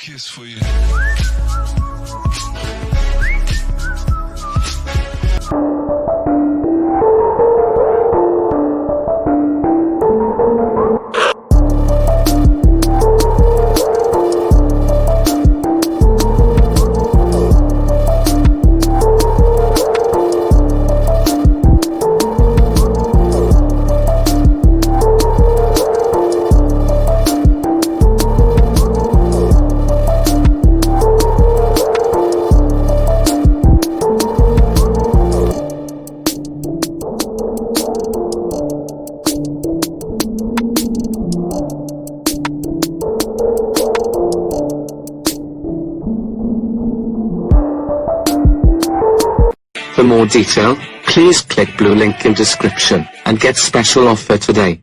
kiss for you. For more detail, please click blue link in description and get special offer today.